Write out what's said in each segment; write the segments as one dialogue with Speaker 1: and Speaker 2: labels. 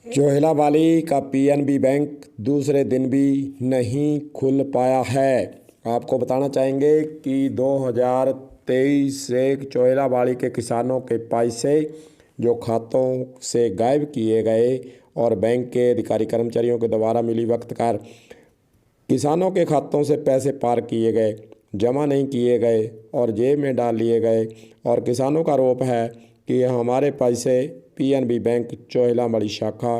Speaker 1: चोहलावाली का PNB bank दूसरे दिन भी नहीं खुल पाया है। आपको बताना चाहेंगे कि 2023 से चोहलावाली के किसानों के पैसे जो खातों से गायब किए गए और बैंक के अधिकारी कर्मचारियों के द्वारा मिली वक्त कर किसानों के खातों से पैसे पार किए गए, जमा नहीं किए गए और जेब में डाल लिए गए। और किसानों का आरोप है कि हमारे पैसे पीएनबी बैंक चोहलावाली शाखा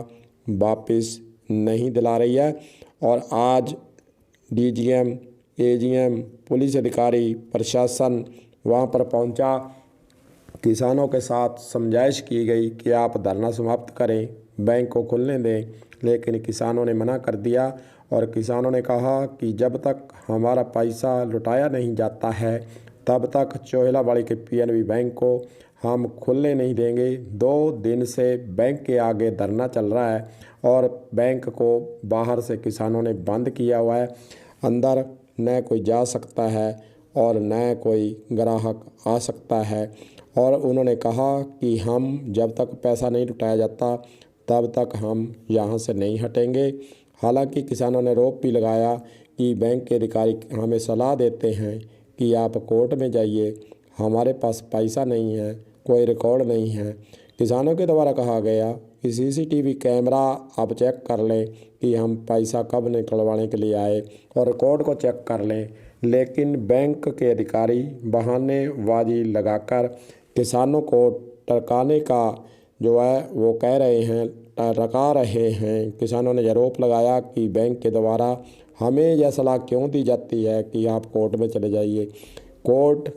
Speaker 1: वापस नहीं दिला रही है। और आज डीजीएम, एजीएम, पुलिस अधिकारी, प्रशासन वहां पर पहुंचा। किसानों के साथ समझाइश की गई कि आप धरना समाप्त करें, बैंक को खुलने दें, लेकिन किसानों ने मना कर दिया। और किसानों ने कहा कि जब तक हमारा पैसा लुटाया नहीं जाता है तब तक चोहलावाली के पीएनबी बैंक को हम खुलने नहीं देंगे। 2 दिन से बैंक के आगे धरना चल रहा है और बैंक को बाहर से किसानों ने बंद किया हुआ है। अंदर न कोई जा सकता है और न कोई ग्राहक आ सकता है। और उन्होंने कहा कि हम जब तक पैसा नहीं लुटाया जाता तब तक हम यहाँ से नहीं हटेंगे। हालांकि किसानों ने आरोप भी लगाया कि बैंक के अधिकारी हमें सलाह देते हैं कि आप कोर्ट में जाइए, हमारे पास पैसा नहीं है, कोई रिकॉर्ड नहीं है। किसानों के द्वारा कहा गया कि सीसीटीवी कैमरा आप चेक कर लें कि हम पैसा कब निकलवाने के लिए आए और रिकॉर्ड को चेक कर लें, लेकिन बैंक के अधिकारी बहानेबाजी लगाकर किसानों को टरकाने का जो है वो कह रहे हैं, टरका रहे हैं। किसानों ने आरोप लगाया कि बैंक के द्वारा हमें यह सलाह क्यों दी जाती है कि आप कोर्ट में चले जाइए। कोर्ट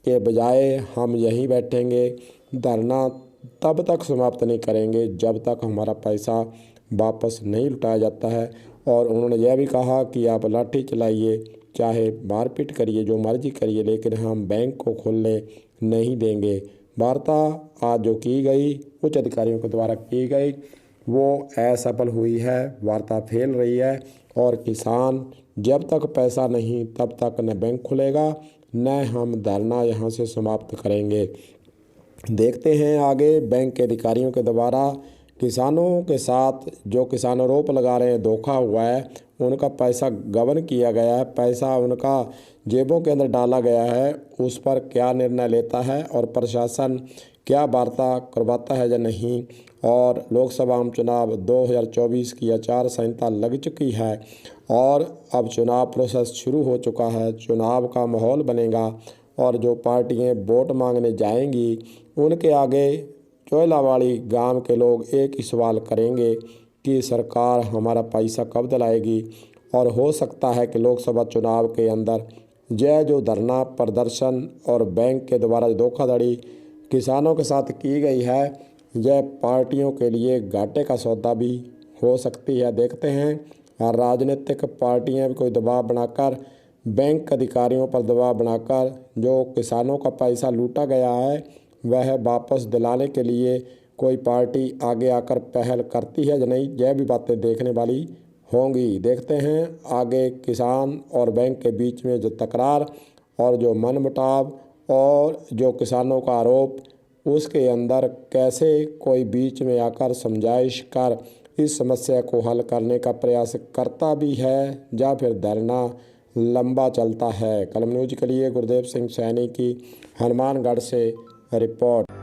Speaker 1: के बजाय हम यहीं बैठेंगे, धरना तब तक समाप्त नहीं करेंगे जब तक हमारा पैसा वापस नहीं लुटाया जाता है। और उन्होंने यह भी कहा कि आप लाठी चलाइए, चाहे मारपीट करिए, जो मर्जी करिए, लेकिन हम बैंक को खोलने नहीं देंगे। वार्ता आज जो की गई उच्च अधिकारियों के द्वारा की गई वो असफल हुई है, वार्ता फेल रही है। और किसान जब तक पैसा नहीं तब तक न बैंक खुलेगा न हम धरना यहाँ से समाप्त करेंगे। देखते हैं आगे बैंक के अधिकारियों के द्वारा किसानों के साथ जो किसान आरोप लगा रहे हैं धोखा हुआ है, उनका पैसा गबन किया गया है, पैसा उनका जेबों के अंदर डाला गया है, उस पर क्या निर्णय लेता है और प्रशासन क्या वार्ता करवाता है या नहीं। और लोकसभा चुनाव 2024 की आचार संहिता लग चुकी है और अब चुनाव प्रोसेस शुरू हो चुका है, चुनाव का माहौल बनेगा और जो पार्टियां वोट मांगने जाएंगी उनके आगे चोहलावाली गांव के लोग एक ही सवाल करेंगे कि सरकार हमारा पैसा कब दिलाएगी। और हो सकता है कि लोकसभा चुनाव के अंदर यह जो धरना प्रदर्शन और बैंक के द्वारा धोखाधड़ी किसानों के साथ की गई है, यह पार्टियों के लिए घाटे का सौदा भी हो सकती है। देखते हैं राजनीतिक पार्टियां भी कोई दबाव बनाकर, बैंक अधिकारियों पर दबाव बनाकर जो किसानों का पैसा लूटा गया है वह वापस दिलाने के लिए कोई पार्टी आगे आकर पहल करती है या नहीं, यह भी बातें देखने वाली होंगी। देखते हैं आगे किसान और बैंक के बीच में जो तकरार और जो मनमुटाव और जो किसानों का आरोप, उसके अंदर कैसे कोई बीच में आकर समझाइश कर इस समस्या को हल करने का प्रयास करता भी है या फिर धरना लंबा चलता है। कलम न्यूज के लिए गुरदेव सिंह सैनी की हनुमानगढ़ से रिपोर्ट।